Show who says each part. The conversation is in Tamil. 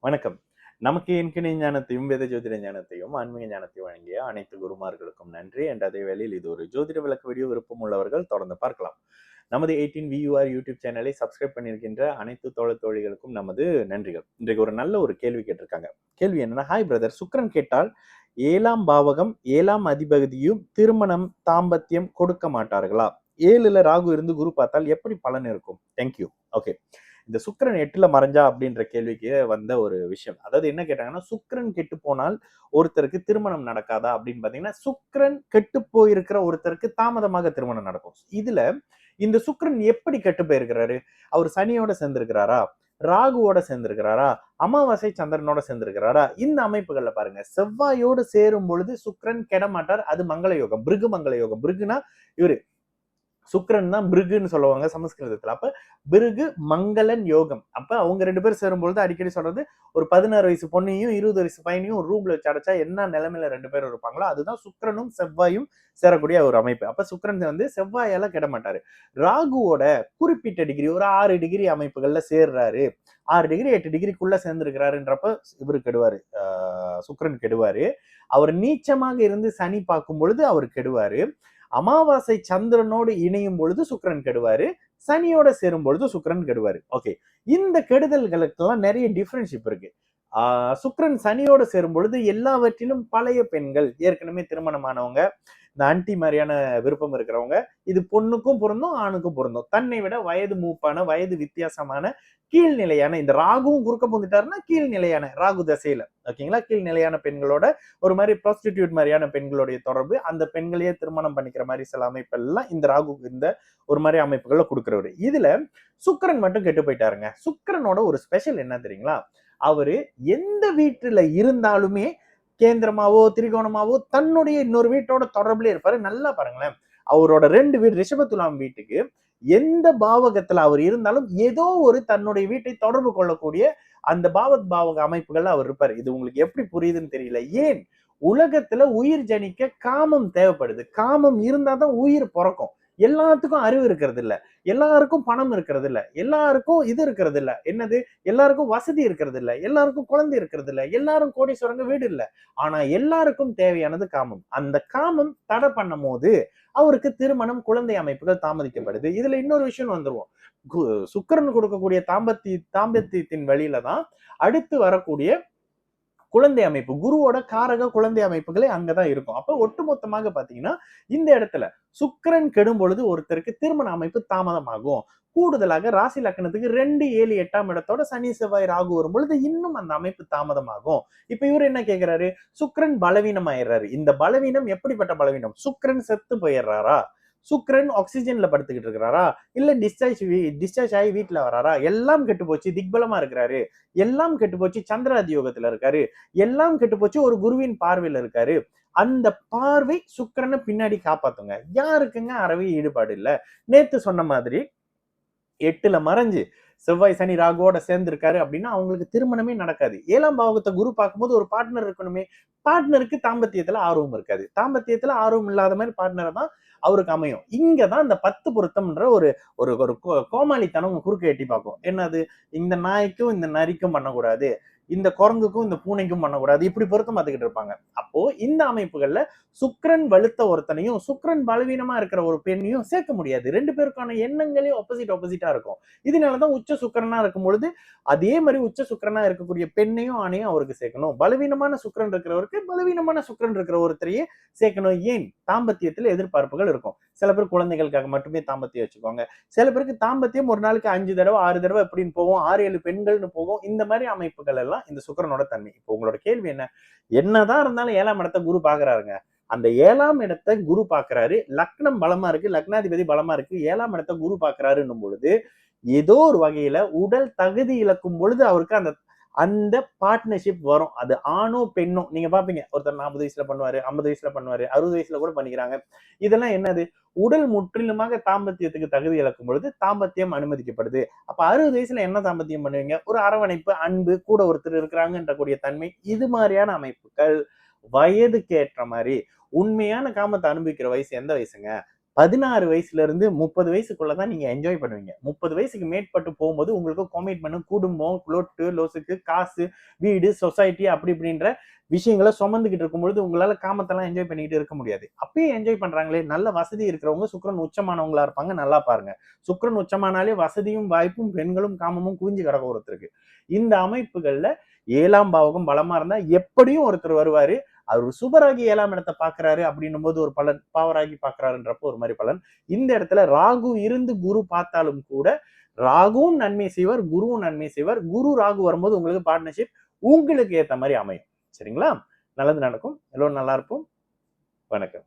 Speaker 1: வணக்கம். நமக்கு எண்கணித ஞானத்தையும், வேத ஜோதிட ஞானத்தையும், ஆன்மீக ஞானத்தையும் வழங்கிய அனைத்து குருமார்களுக்கும் நன்றி. என்ற அதே வேளையில் இது ஒரு ஜோதிட விளக்க வீடியோ விருப்பம் உள்ளவர்கள் தொடர்ந்து பார்க்கலாம். நமது 18 VUR யூடியூப் சேனலை சப்ஸ்கிரைப் பண்ணியிருக்கின்ற அனைத்து தோழர் தோழிகளுக்கும் நமது நன்றிகள். இன்றைக்கு ஒரு நல்ல ஒரு கேள்வி கேட்டிருக்காங்க. கேள்வி என்னன்னா, ஹாய் பிரதர், சுக்கிரன் கேட்டால் 7ஆம் பாவகம் 7ஆம் அதிபதியும் திருமணம், தாம்பத்தியம் கொடுக்க மாட்டார்களா? 7ல ராகு இருந்து குரு பார்த்தால் எப்படி பலன் இருக்கும்? தேங்க்யூ. ஓகே. இந்த சுக்கிரன் 8ல மறைஞ்சா அப்படின்ற கேள்விக்கு வந்த ஒரு விஷயம். அதாவது என்ன கேட்டாங்கன்னா, சுக்கிரன் கெட்டு போனால் ஒருத்தருக்கு திருமணம் நடக்காதா அப்படின்னு பாத்தீங்கன்னா, சுக்கிரன் கெட்டு போயிருக்கிற ஒருத்தருக்கு தாமதமாக திருமணம் நடக்கும். இதுல இந்த சுக்கிரன் எப்படி கெட்டு போயிருக்கிறாரு? அவர் சனியோட சேர்ந்திருக்கிறாரா? ராகுவோட சேர்ந்திருக்கிறாரா? அமாவாசை சந்திரனோட சேர்ந்திருக்கிறாரா? இந்த அமைப்புகள்ல பாருங்க, செவ்வாயோடு சேரும் பொழுது சுக்கிரன் கெட மாட்டார். அது மங்கள யோகம், பிருகு மங்கள யோகம். பிருகுனா இவரு சுக்கிரன் தான் பிருகுன்னு சொல்லுவாங்க சமஸ்கிருதத்துல. அப்ப பிருகு மங்களன் யோகம். அப்ப அவங்க 2 பேரும் சேரும்பொழுது அடிக்கடி சொல்றது, ஒரு 16 வயசு பொண்ணையும் 20 வயசு பையனையும் ஒரு ரூம்ல வச்சு அடைச்சா என்ன நிலைமையில 2 பேரும் இருப்பாங்களோ அதுதான் சுக்கிரனும் செவ்வாயும் சேரக்கூடிய ஒரு அமைப்பு. அப்ப சுக்கிரன் வந்து செவ்வாயால கெட மாட்டாரு. ராகுவோட குறிப்பிட்ட டிகிரி ஒரு 6 டிகிரி அமைப்புகள்ல சேர்றாரு, 6 டிகிரி 8 டிகிரிக்குள்ள சேர்ந்திருக்கிறாருன்றப்ப இவரு கெடுவாரு, சுக்கிரன் கெடுவாரு. அவர் நீச்சமாக இருந்து சனி பார்க்கும் பொழுது அவர் கெடுவாரு. அமாவாசை சந்திரனோடு இணையும் பொழுது சுக்கிரன் கெடுவாரு, சனியோட சேரும் பொழுது சுக்கிரன் கெடுவாரு. ஓகே. இந்த கெடுதல்களுக்கெல்லாம் நிறைய டிஃபரன்ஷிப் இருக்கு. சுக்கிரன் சனியோட சேரும் பொழுது எல்லாவற்றிலும் பழைய பெண்கள், ஏற்கனவே திருமணமானவங்க, இந்த ஆன்டி மாதிரியான விருப்பம் இருக்கிறவங்க, இது பொண்ணுக்கும் பொருந்தும், ஆணுக்கும் பொருந்தும். தன்னை விட வயது மூப்பான, வயது வித்தியாசமான, கீழ்நிலையான, இந்த ராகுவும் குறுக்க புந்துட்டாருன்னா கீழ்நிலையான ராகு தசையில, ஓகேங்களா, கீழ்நிலையான பெண்களோட ஒரு மாதிரி ப்ராஸ்டிடியூட் மாதிரியான பெண்களுடைய தொடர்பு, அந்த பெண்களையே திருமணம் பண்ணிக்கிற மாதிரி சில அமைப்பெல்லாம் இந்த ராகு இந்த ஒரு மாதிரி அமைப்புகள்ல கொடுக்குறவரு. இதுல சுக்கிரன் மட்டும் கெட்டு போயிட்டாருங்க. சுக்கிரனோட ஒரு ஸ்பெஷல் என்ன தெரியுங்களா? அவரு எந்த வீட்டுல இருந்தாலுமே கேந்திரமாவோ திரிகோணமாவோ தன்னுடைய இன்னொரு வீட்டோட தொடர்புல இருப்பாரு. நல்லா பாருங்களேன், அவரோட 2 வீடு ரிஷப துலாம் வீட்டுக்கு எந்த பாவகத்துல அவர் இருந்தாலும் ஏதோ ஒரு தன்னுடைய வீட்டை தொடர்பு கொள்ளக்கூடிய அந்த பாவக அமைப்புகள்ல அவர் இருப்பாரு. இது உங்களுக்கு எப்படி புரியுதுன்னு தெரியல. ஏன்? உலகத்துல உயிர் ஜனிக்க காமம் தேவைப்படுது. காமம் இருந்தாதான் உயிர் பிறக்கும். எல்லாத்துக்கும் அறிவு இருக்கிறது இல்ல, எல்லாருக்கும் பணம் இருக்கிறது இல்ல, எல்லாருக்கும் இது இருக்கிறது இல்ல, என்னது, எல்லாருக்கும் வசதி இருக்கிறது இல்ல, எல்லாருக்கும் குழந்தை இருக்கிறது இல்ல, எல்லாரும் கோடீஸ்வரங்க வீடு இல்ல. ஆனா எல்லாருக்கும் தேவையானது காமம். அந்த காமம் தடை பண்ணும் போது அவருக்கு திருமணம், குழந்தை அமைப்புகள் தாமதிக்கப்படுது. இதுல இன்னொரு விஷயம் வந்துருவோம். சுக்கிரன் கொடுக்கக்கூடிய தாம்பத்தியத்தின் வழியில தான் அடுத்து வரக்கூடிய குழந்தை அமைப்பு, குருவோட காரக குழந்தை அமைப்புகளே அங்கதான் இருக்கும். அப்ப ஒட்டுமொத்தமாக பாத்தீங்கன்னா இந்த இடத்துல சுக்கிரன் கெடும் பொழுது ஒருத்தருக்கு திருமண அமைப்பு தாமதமாகும். கூடுதலாக ராசி லக்னத்துக்கு 2, 7, 8ஆம் இடத்தோட சனி செவ்வாய் ராகு வரும் பொழுது இன்னும் அந்த அமைப்பு தாமதமாகும். இப்ப இவர் என்ன கேட்கிறாரு? சுக்கிரன் பலவீனம் ஆயிடுறாரு. இந்த பலவீனம் எப்படிப்பட்ட பலவீனம்? சுக்கிரன் செத்து போயிடுறாரா? சுக்கிரன் ஆக்சிஜன்ல படுத்துக்கிட்டு இருக்கிறாரா? இல்ல டிஸ்சார்ஜ் ஆகி வீட்டுல வராரா? எல்லாம் கெட்டு போச்சு, திக்பலமா இருக்கிறாரு. எல்லாம் கெட்டு போச்சு, சந்திராதி யோகத்துல இருக்காரு. எல்லாம் கெட்டு போச்சு, ஒரு குருவின் பார்வையில இருக்காரு. அந்த பார்வை சுக்கிரனை பின்னாடி காப்பாத்துங்க. யாருக்குங்க அறவே ஈடுபாடு இல்ல? நேத்து சொன்ன மாதிரி 8ல மறைஞ்சு செவ்வாய் சனி ராகுவோட சேர்ந்து இருக்காரு அப்படின்னா அவங்களுக்கு திருமணமே நடக்காது. 7ஆம் பாவகத்தை குரு பார்க்கும்போது ஒரு பார்ட்னர் இருக்கணுமே. பார்ட்னருக்கு தாம்பத்தியத்துல ஆர்வம் இருக்காது. தாம்பத்தியத்துல ஆர்வம் இல்லாத மாதிரி பார்ட்னரை தான் அவருக்கு அமையும். இங்கதான் இந்த 10 பொருத்தம்ன்ற ஒரு ஒரு ஒரு கோமாளித்தனம் குறுக்க எட்டி பார்க்கும். என்னது, இந்த நாய்க்கும் இந்த நரிக்கும் பண்ணக்கூடாது, இந்த குரங்குக்கும் இந்த பூனைக்கும் பண்ணக்கூடாது, இப்படி பொருத்தம் பார்த்துக்கிட்டு இருப்பாங்க. அப்போ இந்த அமைப்புகள்ல சுக்கிரன் வலுத்த ஒருத்தனையும் சுக்கிரன் பலவீனமா இருக்கிற ஒரு பெண்ணையும் சேர்க்க முடியாது. 2 பேருக்கான எண்ணங்களே ஆப்போசிட்டா இருக்கும். இதனாலதான் உச்ச சுக்கிரனா இருக்கும் பொழுது அதே மாதிரி உச்ச சுக்கிரனா இருக்கக்கூடிய பெண்ணையும் ஆணையும் அவருக்கு சேர்க்கணும். பலவீனமான சுக்கிரன் இருக்கிறவருக்கு பலவீனமான சுக்கிரன் இருக்கிற ஒருத்தரையே சேர்க்கணும். ஏன்? தாம்பத்தியத்துல எதிர்பார்ப்புகள் இருக்கும். சில பேர் குழந்தைகளுக்காக மட்டுமே தாம்பத்தியம் வச்சுக்கோங்க. சில பேருக்கு தாம்பத்தியம் ஒரு நாளைக்கு 5 தடவை 6 தடவை எப்படின்னு போகும், 6, 7 பெண்கள்னு போகும். இந்த மாதிரி அமைப்புகள் எல்லாம் இந்த சுக்கிரனோட தன்மை. இப்போ உங்களோட கேள்வி என்ன? என்னதான் இருந்தாலும் 7ஆம் இடத்தை குரு பாக்குறாருங்க. அந்த 7ஆம் இடத்தை குரு பாக்குறாரு. லக்னம் பலமா இருக்கு, லக்னாதிபதி பலமா இருக்கு, 7ஆம் இடத்தை குரு பாக்குறாருன்னும் பொழுது ஏதோ ஒரு வகையில உடல் தகுதி இழக்கும் பொழுது அவருக்கு அந்த அந்த பார்ட்னர்ஷிப் வரும். அது ஆணோ பெண்ணோ நீங்க பாப்பீங்க, ஒருத்தர் 40 வயசுல பண்ணுவாரு, 50 வயசுல பண்ணுவாரு, 60 வயசுல கூட பண்ணிக்கிறாங்க. இதெல்லாம் என்னது? உடல் முற்றிலுமாக தாம்பத்தியத்துக்கு தகுதி இழக்கும் பொழுது தாம்பத்தியம் அனுமதிக்கப்படுது. அப்ப 60 வயசுல என்ன தாம்பத்தியம் பண்ணுவீங்க? ஒரு அரவணைப்பு, அன்பு, கூட ஒருத்தர் இருக்கிறாங்கன்ற கூடிய தன்மை. இது மாதிரியான அமைப்புகள் வயதுக்கு ஏற்ற மாதிரி உண்மையான காமத்தை அனுபவிக்கிற வயசு எந்த வயசுங்க? 16 வயசுல இருந்து 30 வயசுக்குள்ள தான் நீங்க என்ஜாய் பண்ணுவீங்க. 30 வயசுக்கு மேற்பட்டு போகும்போது உங்களுக்கு கமிட்மெண்ட், குடும்பம், லொட்டு, லொசுக்கு, காசு, வீடு, சொசைட்டி அப்படி இப்படின்ற விஷயங்கள சுமந்துகிட்டு இருக்கும்பொழுது உங்களால காமத்தெல்லாம் என்ஜாய் பண்ணிக்கிட்டு இருக்க முடியாது. அப்பயும் என்ஜாய் பண்றாங்களே, நல்ல வசதி இருக்கிறவங்க சுக்கிரன் உச்சமானவங்களா இருப்பாங்க. நல்லா பாருங்க. சுக்கிரன் உச்சமானாலே வசதியும், வாய்ப்பும், பெண்களும், காமமும் குவிஞ்சு கிடக்கும் ஒருத்தருக்கு. இந்த அமைப்புகள்ல 7ஆம் பாவகம் பலமா இருந்தா எப்படியும் ஒருத்தர் வருவாரு. அவர் சுபராகி 7ஆம் இடத்தை பார்க்கிறாரு அப்படின்னும் போது ஒரு பலன், பாவராகி பார்க்கிறாருன்றப்போ ஒரு மாதிரி பலன். இந்த இடத்துல ராகு இருந்து குரு பார்த்தாலும் கூட ராகுவும் நன்மை செய்வார், குருவும் நன்மை செய்வார். குரு ராகு வரும்போது உங்களுக்கு பார்ட்னர்ஷிப் உங்களுக்கு ஏத்த மாதிரி அமையும். சரிங்களா? நல்லது நடக்கும். எல்லோரும் நல்லா இருப்போம். வணக்கம்.